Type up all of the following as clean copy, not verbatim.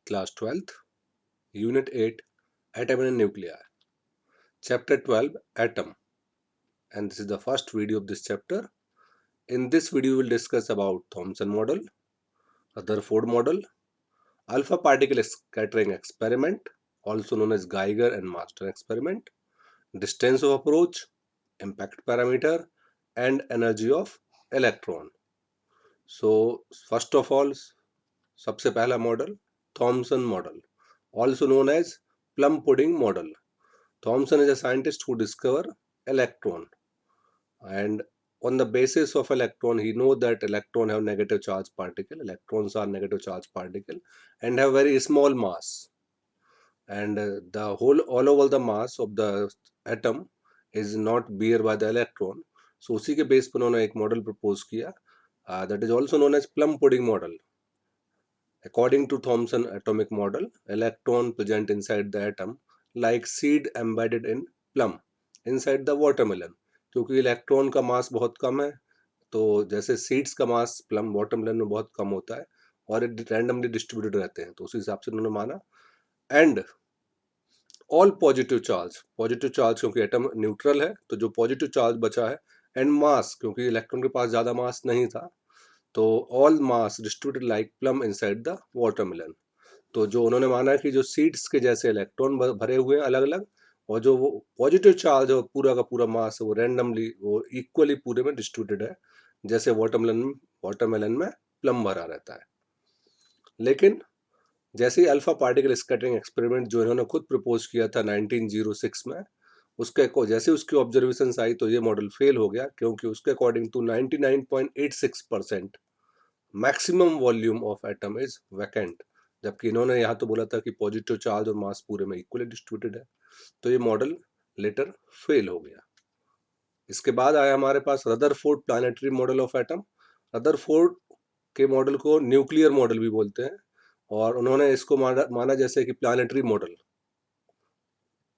class 12th, Unit 8, Atom and Nuclei, Chapter 12, Atom. And this is the first video of this chapter. In this video, we will discuss about Thomson model, Rutherford model, alpha particle scattering experiment, also known as Geiger and Marsden experiment, distance of approach, impact parameter, and energy of electron. So, first of all, सबसे पहला model Thomson model, also known as plum pudding model. Thomson is a scientist who discovered electron, and on the basis of electron, he know that electron have negative charge particle. Electrons are negative charge particle and have very small mass, and the whole all over the mass of the atom is not bear by the electron. So उसी के base पर उन्होंने एक model propose किया, that is also known as plum pudding model. According to Thomson atomic model, electron present inside the atom like seed embedded in plum inside the watermelon. क्योंकि electron का मास बहुत कम है, तो जैसे सीड्स का मास प्लम वाटरमेलन में बहुत कम होता है और रैंडमली डिस्ट्रीब्यूटेड रहते हैं, तो उसी हिसाब से उन्होंने माना. एंड ऑल पॉजिटिव चार्ज क्योंकि एटम न्यूट्रल है, तो जो पॉजिटिव चार्ज बचा है, एंड मास क्योंकि इलेक्ट्रॉन के पास ज़्यादा मास नहीं था, तो all mass distributed like plum inside the watermelon. तो जो उन्होंने माना कि जो सीड्स के जैसे इलेक्ट्रॉन भरे हुए हैं अलग अलग, और जो वो पॉजिटिव चार्ज है पूरा का पूरा मास वो रैंडमली वो इक्वली पूरे में डिस्ट्रीब्यूटेड है, जैसे वाटरमेलन में प्लम भरा रहता है. लेकिन जैसे ही अल्फा पार्टिकल स्कैटरिंग एक्सपेरिमेंट जो इन्होंने खुद प्रपोज किया था 1906 में, उसके जैसे उसकी ऑब्जर्वेशन आई तो ये मॉडल फेल हो गया, क्योंकि उसके according to 99.86% maximum volume of atom is vacant, जबकि इन्होंने यहाँ तो बोला था कि पॉजिटिव चार्ज और मास पूरे में इक्वली डिस्ट्रीब्यूटेड है. तो ये मॉडल लेटर फेल हो गया. इसके बाद आया हमारे पास Rutherford planetary model of atom. Rutherford के मॉडल को न्यूक्लियर मॉडल भी बोलते हैं, और उन्होंने इसको माना जैसे कि planetary model.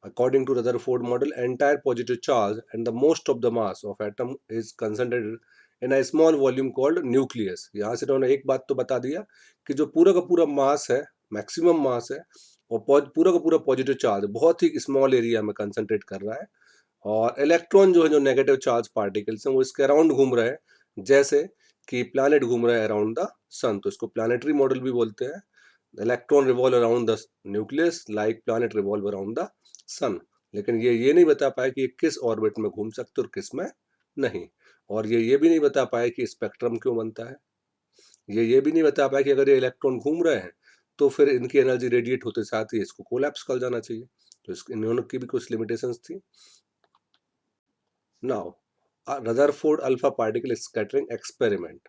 According to Rutherford model, entire positive charge and the most of the mass of atom is concentrated in a small volume called nucleus. यहाँ से उन्होंने एक बात तो बता दिया कि जो पूरा का पूरा मास है, मैक्सिमम मास है, और पूरा का पूरा पॉजिटिव चार्ज बहुत ही स्मॉल एरिया में कंसंट्रेट कर रहा है, और इलेक्ट्रॉन जो है जो नेगेटिव चार्ज पार्टिकल्स हैं वो इसके अराउंड घूम रहे हैं, जैसे कि प्लैनेट घूम रहा है अराउंड द सन. तो इसको प्लानिटरी मॉडल भी बोलते हैं. Electron revolve around the nucleus like planet revolve around the sun. लेकिन ये नहीं बता पाए कि ये किस ऑर्बिट में घूम सकते और किस में नहीं, और ये भी नहीं बता पाए कि स्पेक्ट्रम क्यों बनता है. ये भी नहीं बता पाए कि अगर ये इलेक्ट्रॉन घूम रहे हैं तो फिर इनकी एनर्जी रेडिएट होते साथ ही इसको कोलैप्स कर जाना चाहिए. तो इन्होंने की भी कुछ लिमिटेशंस थी. Now Rutherford alpha particle scattering experiment,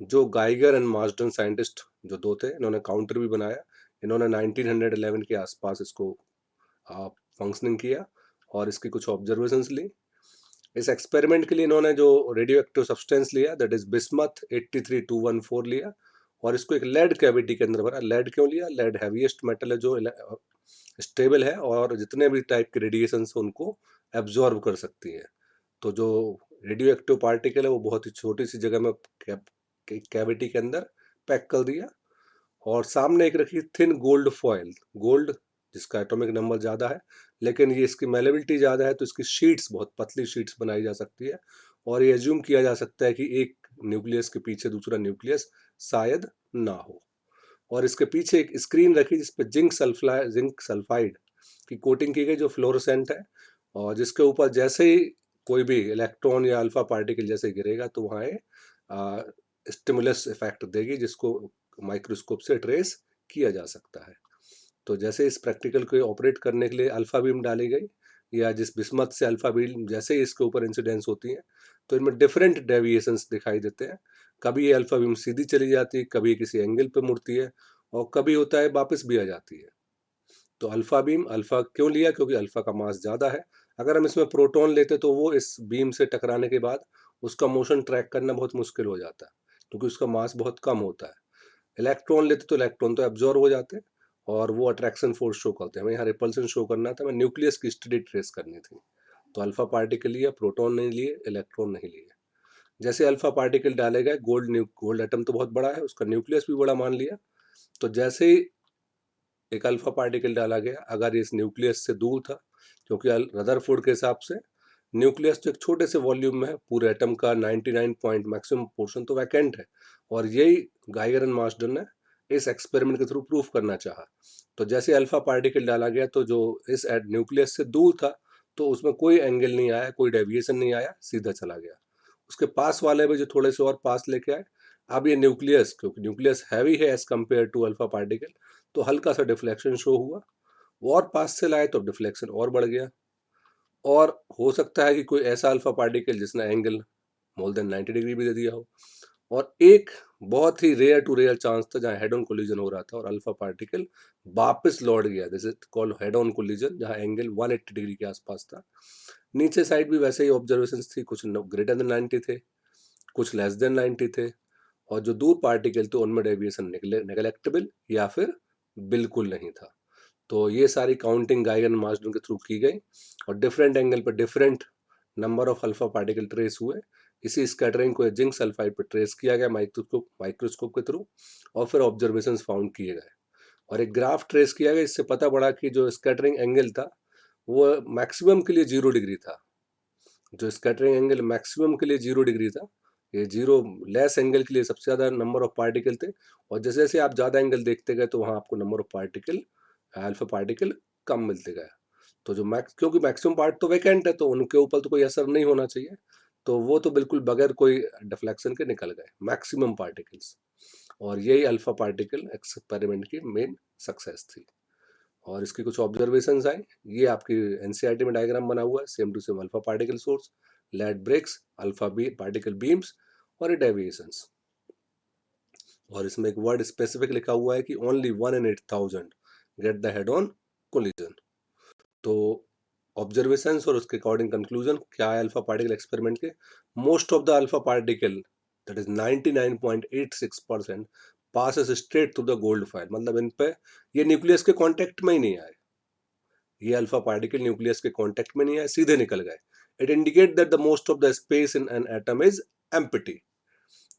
जो गाइगर एंड मार्सडन साइंटिस्ट जो दो थे, इन्होंने काउंटर भी बनाया. इन्होंने 1911 के आसपास इसको फंक्शनिंग किया और इसकी कुछ ऑब्जर्वेशंस ली. इस एक्सपेरिमेंट के लिए इन्होंने जो रेडियो एक्टिव सब्सटेंस लिया, दैट इज बिस्मथ 83214 लिया, और इसको एक लेड कैविटी के अंदर भरा. लेड क्यों लिया? लेड हैवीएस्ट मेटल है जो स्टेबल है और जितने भी टाइप के रेडिएशन उनको एब्जॉर्ब कर सकती है. तो जो रेडियो एक्टिव पार्टिकल है वो बहुत ही छोटी सी जगह में कैविटी के अंदर पैक कर दिया, और सामने एक रखी थिन गोल्ड फॉयल. गोल्ड जिसका एटॉमिक नंबर ज़्यादा है, लेकिन ये इसकी मेलेबिलिटी ज़्यादा है, तो इसकी शीट्स बहुत पतली शीट्स बनाई जा सकती है, और ये एज्यूम किया जा सकता है कि एक न्यूक्लियस के पीछे दूसरा न्यूक्लियस शायद ना हो. और इसके पीछे एक स्क्रीन रखी जिसपे जिंक सल्फाइड की कोटिंग की गई जो फ्लोरोसेंट है, और जिसके ऊपर जैसे ही कोई भी इलेक्ट्रॉन या अल्फा पार्टिकल जैसे गिरेगा तो वहाँ स्टिमुलस इफेक्ट देगी, जिसको माइक्रोस्कोप से ट्रेस किया जा सकता है. तो जैसे इस प्रैक्टिकल को ऑपरेट करने के लिए अल्फा बीम डाली गई, या जिस बिस्मथ से अल्फा बीम जैसे ही इसके ऊपर इंसिडेंस होती है, तो इनमें डिफरेंट डेविएशंस दिखाई देते हैं. कभी ये अल्फा बीम सीधी चली जाती है, कभी किसी एंगल पे मुड़ती है, और कभी होता है वापस भी आ जाती है. तो अल्फा बीम, अल्फा क्यों लिया? क्योंकि अल्फा का मास ज़्यादा है. अगर हम इसमें प्रोटॉन लेते तो वो इस बीम से टकराने के बाद उसका मोशन ट्रैक करना बहुत मुश्किल हो जाता है, क्योंकि उसका मास बहुत कम होता है. इलेक्ट्रॉन लेते तो इलेक्ट्रॉन तो एब्जॉर्ब हो जाते और वो अट्रैक्शन फोर्स शो करते हैं. हमें यहाँ रिपल्सन शो करना था, हमें न्यूक्लियस की स्टडी ट्रेस करनी थी. तो अल्फा पार्टिकल लिया, प्रोटॉन नहीं लिए, इलेक्ट्रॉन नहीं लिए. जैसे अल्फा पार्टिकल डाले गए, गोल्ड एटम तो बहुत बड़ा है, उसका न्यूक्लियस भी बड़ा मान लिया. तो जैसे ही एक अल्फा पार्टिकल डाला गया, अगर ये इस न्यूक्लियस से दूर था, क्योंकि रदरफोर्ड के हिसाब से न्यूक्लियस तो एक छोटे से वॉल्यूम में है, पूरे एटम का 99 पॉइंट मैक्सिमम पोर्शन तो वैकेंट है, और यही गाइगर एंड मार्शल ने इस एक्सपेरिमेंट के थ्रू प्रूफ करना चाहा। तो जैसे अल्फा पार्टिकल डाला गया तो जो इस न्यूक्लियस से दूर था तो उसमें कोई एंगल नहीं आया, कोई डेविएशन नहीं आया, सीधा चला गया। उसके पास वाले में जो थोड़े से और पास लेके आए, अब ये न्यूक्लियस, क्योंकि न्यूक्लियस हैवी है as compare to alpha particle, तो हल्का सा डिफ्लेक्शन शो हुआ। और पास से लाए तो डिफ्लेक्शन और बढ़ गया। और हो सकता है कि कोई ऐसा अल्फा पार्टिकल जिसने एंगल मोर देन 90 डिग्री भी दे दिया हो। और एक बहुत ही रेयर टू रेयर चांस था जहां हेड ऑन कोलिजन हो रहा था और अल्फा पार्टिकल वापस लौट गया, this is called head on collision, जहां एंगल 180 डिग्री के आसपास था। नीचे साइड भी वैसे ही ऑब्जर्वेशंस थी, कुछ ग्रेटर देन 90 थे, कुछ लेस देन 90 थे, और जो दूर पार्टिकल थे उनमें डेविएशन नेगलेक्टेबल या फिर बिल्कुल नहीं था। तो ये सारी काउंटिंग गाइगर मार्शल के थ्रू की गई और डिफरेंट एंगल पर different number of alpha particle trace हुए। इसी स्कैटरिंग को जिंक सल्फाइड पर ट्रेस किया गया माइक्रोस्कोप के थ्रू, और फिर ऑब्जर्वेशंस फाउंड किए गए और एक ग्राफ ट्रेस किया गया। इससे पता पड़ा कि जो स्कैटरिंग एंगल था वो मैक्सिमम के लिए 0 डिग्री था। जो स्कैटरिंग एंगल मैक्सिमम के लिए 0 डिग्री था, ये 0 लेस एंगल के लिए सबसे ज़्यादा नंबर ऑफ पार्टिकल थे, और जैसे जैसे आप ज़्यादा एंगल देखते गए तो वहाँ आपको number of particle, alpha particle, कम मिलते गए। तो जो क्योंकि मैक्सिमम पार्ट तो वैकेंट है तो उनके ऊपर तो कोई असर नहीं होना चाहिए, तो वो तो बिल्कुल बगैर कोई डिफ्लेक्शन के निकल गए मैक्सिमम पार्टिकल्स। और यही अल्फा पार्टिकल एक्सपेरिमेंट की मेन सक्सेस थी। और इसकी कुछ ऑब्जर्वेशंस आए, ये आपकी एनसीईआरटी में डायग्राम बना हुआ है, same to same alpha particle source, lead bricks, alpha particle beams और डेविएशंस। और इसमें एक वर्ड स्पेसिफिक लिखा हुआ है कि only 1 in 8000 get the head on collision. तो ऑब्जर्वेशंस और उसके अकॉर्डिंग कंक्लूजन क्या है अल्फा पार्टिकल एक्सपेरिमेंट के, most of the alpha particle that is 99.86% passes straight through the gold foil, मतलब इन पे ये न्यूक्लियस के कांटेक्ट में ही नहीं आए, ये अल्फा पार्टिकल न्यूक्लियस के कांटेक्ट में नहीं आए, सीधे निकल गए। It indicate that the most of the space in an atom is empty.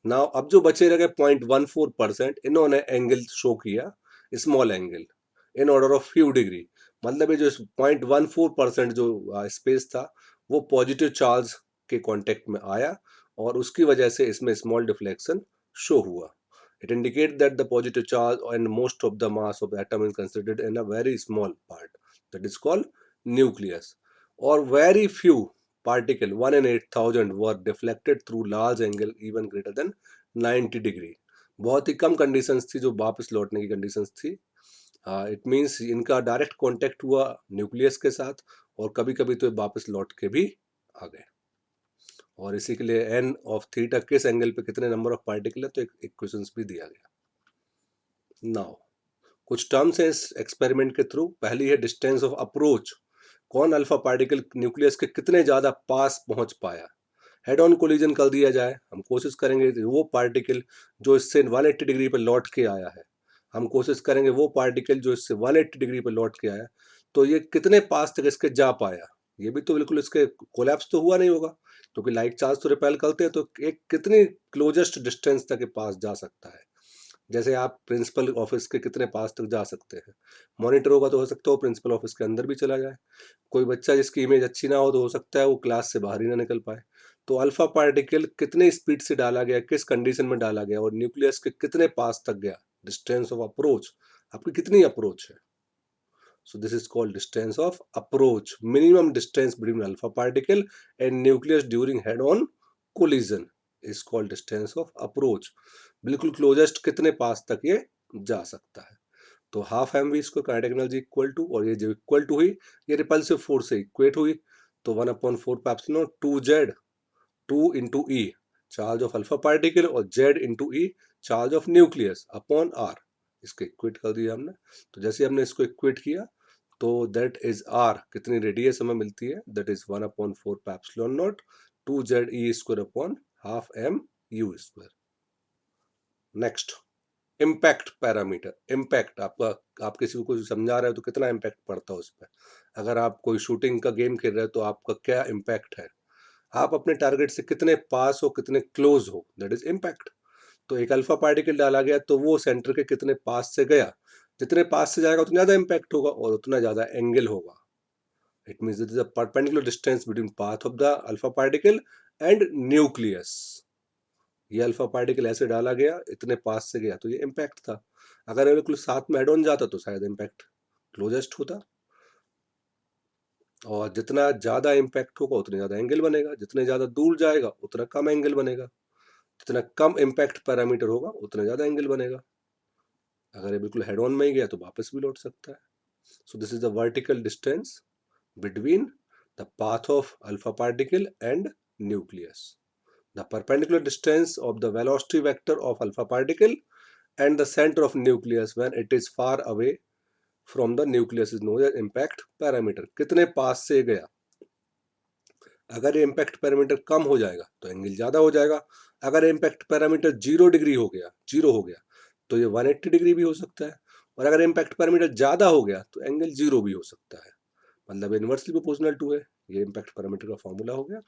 Now अब जो बचे रह गए 0.14%, इन्होंने एंगल शो किया, small angle in order of few degree, मतलब ये जो 0.14% जो स्पेस था वो पॉजिटिव चार्ज के कांटेक्ट में आया और उसकी वजह से इसमें स्मॉल डिफ्लेक्शन शो हुआ। It indicate that the positive charge and most of the mass of atom is considered in a very small part that is called nucleus, और very few particle 1 in 8000 were deflected through large angle even greater than 90 degree. बहुत ही कम conditions थी जो वापस लौटने की conditions थी। It means इनका direct contact हुआ न्यूक्लियस के साथ और कभी कभी तो वापस लौट के भी आ गए। और इसी के लिए एन ऑफ थीटा किस एंगल पे कितने नंबर ऑफ पार्टिकल है तो एक इक्वेशंस भी दिया गया। नाउ कुछ टर्म्स हैं इस एक्सपेरिमेंट के थ्रू। पहली है डिस्टेंस ऑफ अप्रोच, कौन अल्फा पार्टिकल न्यूक्लियस के कितने ज्यादा पास पहुंच पाया। हेड ऑन कोलिजन कर दिया जाए, हम कोशिश करेंगे वो पार्टिकल जो इससे 180 डिग्री पर लौट के आया है, हम कोशिश करेंगे वो पार्टिकल जो इससे 180 डिग्री पर लौट के आया तो ये कितने पास तक इसके जा पाया। ये भी तो बिल्कुल इसके कोलैप्स तो हुआ नहीं होगा, क्योंकि लाइट चार्ज तो रिपेल करते हैं, तो एक कितनी क्लोजेस्ट डिस्टेंस तक के पास जा सकता है। जैसे आप प्रिंसिपल ऑफिस के कितने पास तक जा सकते हैं, मॉनिटर होगा तो हो सकता है वो प्रिंसिपल ऑफिस के अंदर भी चला जाए। कोई बच्चा जिसकी इमेज अच्छी ना हो तो हो सकता है वो क्लास से बाहर ही ना निकल पाए। तो अल्फा पार्टिकल कितने स्पीड से डाला गया, किस कंडीशन में डाला गया और न्यूक्लियस के कितने पास तक गया, डिस्टेंस ऑफ अप्रोच, आपकी कितनी अप्रोच है। So this is called distance of approach, minimum distance between alpha particle and nucleus during head-on collision is called distance of approach। बिल्कुल क्लोजेस्ट कितने पास तक ये जा सकता है। तो हाफ एम वी इसको काइनेटिक एनर्जी इक्वल टू, और ये जो इक्वल टू हुई ये रिपल्सिव फोर्स से इक्वेट हुई, तो 1/4 epsilon 2z 2 into E charge of alpha particle और z into E charge of nucleus upon R, इसको इक्वेट कर दिया हमने। तो जैसे हमने इसको इक्वेट किया तो दैट इज आर कितनी रेडियस हमें मिलती है, that is 1/4 epsilon naught 2z e square upon half m u square. Next impact parameter. Impact आपका, आप किसी को कुछ समझा रहे हो तो कितना इम्पैक्ट पड़ता है उस पर। अगर आप कोई शूटिंग का गेम खेल रहे हो तो आपका क्या इम्पैक्ट है, आप अपने टारगेट से कितने पास हो, कितने क्लोज हो, दैट इज इम्पैक्ट। तो एक अल्फा पार्टिकल डाला गया तो वो सेंटर के कितने पास से गया, जितने पास से जाएगा उतना ज़्यादा इम्पैक्ट होगा और उतना ज़्यादा एंगल होगा. It means this is the perpendicular distance between path of the alpha particle and nucleus. ये अल्फा पार्टिकल ऐसे डाला गया, इतने पास से गया, तो ये इम्पैक्ट था. अगर ये बिल्कुल साथ में हेड ऑन जाता तो शायद इम्पैक्ट क्लोजेस्ट होता. और जितना ज़्यादा इम्पैक्ट होगा उतना ज़्यादा एंगल बनेगा, जितने ज़्यादा दूर जाएगा उतना कम एंगल बनेगा, जितना कम इम्पैक्ट पैरामीटर होगा उतना ज़्यादा एंगल बनेगा. अगर ये बिल्कुल हेड ऑन में ही गया तो वापस भी लौट सकता है. So this is the vertical distance between the path of alpha particle and nucleus. The perpendicular distance of the velocity vector of alpha particle and the center of nucleus when it is far away from the nucleus is known as impact parameter. कितने पास से गया. अगर ये impact parameter कम हो जाएगा तो angle ज़्यादा हो जाएगा. अगर इम्पैक्ट पैरामीटर 0 डिग्री हो गया, 0 हो गया, तो ये 180 डिग्री भी हो सकता है. और अगर इम्पैक्ट पैरामीटर ज़्यादा हो गया तो एंगल 0 भी हो सकता है. मतलब इनवर्सली प्रोपोर्शनल टू है. ये इम्पैक्ट पैरामीटर का फॉर्मूला हो गया.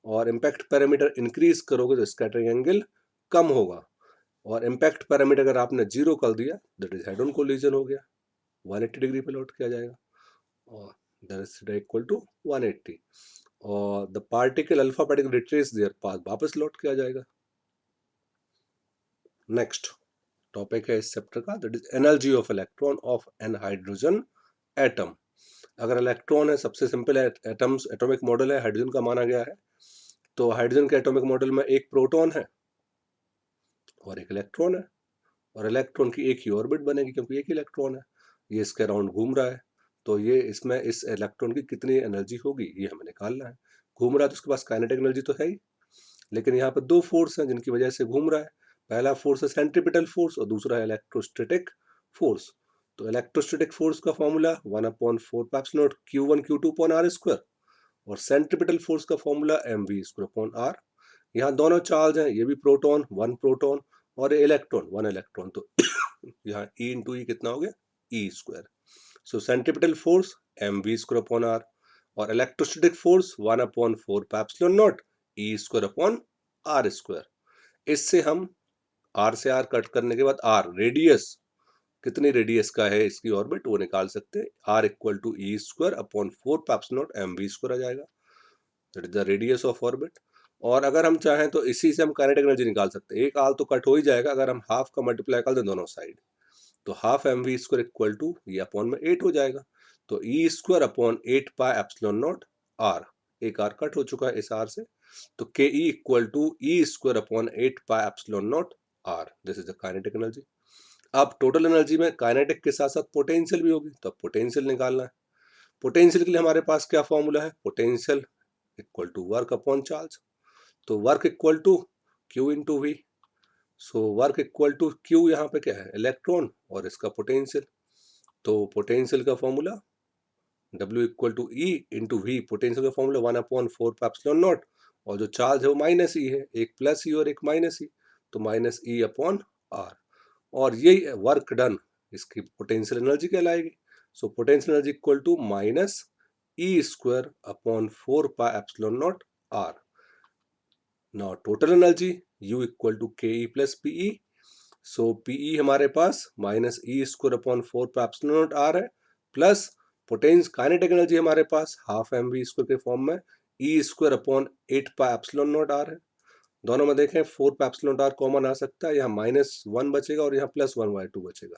और इम्पैक्ट पैरामीटर इंक्रीज करोगे तो स्कैटरिंग एंगल कम होगा. और इम्पैक्ट पैरामीटर अगर आपने 0 कर दिया that is head on collision हो गया, 180 डिग्री पे लौट के आ जाएगा और दैट इज इक्वल टू 180. और the particle alpha particle retrace their path, वापस लौट के आ जाएगा. नेक्स्ट टॉपिक है इस चैप्टर का, that is energy of electron of an hydrogen atom. अगर इलेक्ट्रॉन है, सबसे सिंपल है, एटम्स एटॉमिक मॉडल है, हाइड्रोजन का माना गया है. तो हाइड्रोजन के एटॉमिक मॉडल में एक प्रोटॉन है और एक इलेक्ट्रॉन है. और इलेक्ट्रॉन की एक ही ऑर्बिट बनेगी क्योंकि एक ही इलेक्ट्रॉन है. ये इसके अराउंड घूम रहा है. तो ये इसमें इस इलेक्ट्रॉन की कितनी एनर्जी होगी ये हमें निकालना है. घूम रहा है तो उसके पास काइनेटिक एनर्जी तो है ही, लेकिन यहाँ पर दो फोर्स हैं जिनकी वजह से घूम रहा है. पहला फोर्स है सेंट्रीपिटल फोर्स और दूसरा है इलेक्ट्रोस्टैटिक फोर्स. तो इलेक्ट्रोस्टैटिक फोर्स का फॉर्मूला 1/4 Q1 Q2/r². और सेंट्रीपिटल फोर्स का फॉर्मूला mv²/r. यहाँ दोनों चार्ज हैं, ये भी प्रोटॉन, 1 प्रोटॉन, और इलेक्ट्रॉन 1 इलेक्ट्रॉन. तो यहाँ E इंटू ई कितना हो गया, E². सो सेंट्रीपिटल फोर्स mv²/r और इलेक्ट्रोस्टैटिक फोर्स 1/4 E²/r². इससे हम r से r कट करने के बाद r रेडियस, कितनी रेडियस का है इसकी ऑर्बिट, वो निकाल सकते हैं. r = E²/4 mv² आ जाएगा. That is the radius of orbit. और अगर हम चाहें तो इसी से हम काइनेटिक एनर्जी निकाल सकते हैं. एक r तो कट हो ही जाएगा अगर हम हाफ का मल्टीप्लाई कर दें दोनों साइड, तो हाफ mv² = ये अपॉन में 8 हो जाएगा. तो E²/8πε0r. एक r कट हो चुका है इस r से, तो ke = E²/8πε0r. This is the kinetic energy. अब टोटल एनर्जी में काइनेटिक के साथ साथ पोटेंशियल भी होगी, तो अब पोटेंशियल निकालना है. पोटेंशियल के लिए हमारे पास क्या फॉर्मूला है, potential equal to work upon charge. तो work equal to q into v. So work equal to q, यहाँ पे क्या है, इलेक्ट्रॉन, और इसका पोटेंशियल. तो पोटेंशियल का formula W = E into V. Potential का फॉर्मूला 1/4πε0. और जो चार्ज है वो माइनस ई है, एक प्लस ई और एक माइनस ई, तो -E/r. और यही वर्क डन इसकी पोटेंशियल एनर्जी कहलाएगी. So potential energy equal to -E²/4πε0r. Now total energy U = ke + pe. So pe हमारे पास -E²/4πε0r है, प्लस पोटेंशियल काइनेटिक एनर्जी हमारे पास हाफ mv² के फॉर्म में E²/8πε0r है. दोनों में देखें 4πε0r कॉमन आ सकता है, यहाँ -1 बचेगा और यहाँ +1/2 बचेगा,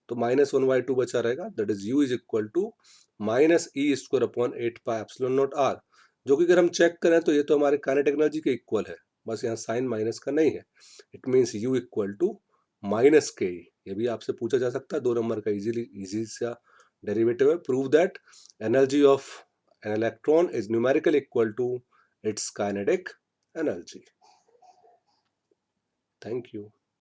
तो -1/2 बचा रहेगा. That is U = -E²/8πε0r. जो कि अगर हम चेक करें तो ये तो हमारे काइनेटिक एनर्जी के इक्वल है, बस यहाँ साइन माइनस का नहीं है. It means U = -ke. ये भी आपसे पूछा जा सकता है, 2 नंबर का इजी सा डेरिवेटिव है. Prove that energy of an electron is numerically equal to its kinetic energy. Thank you.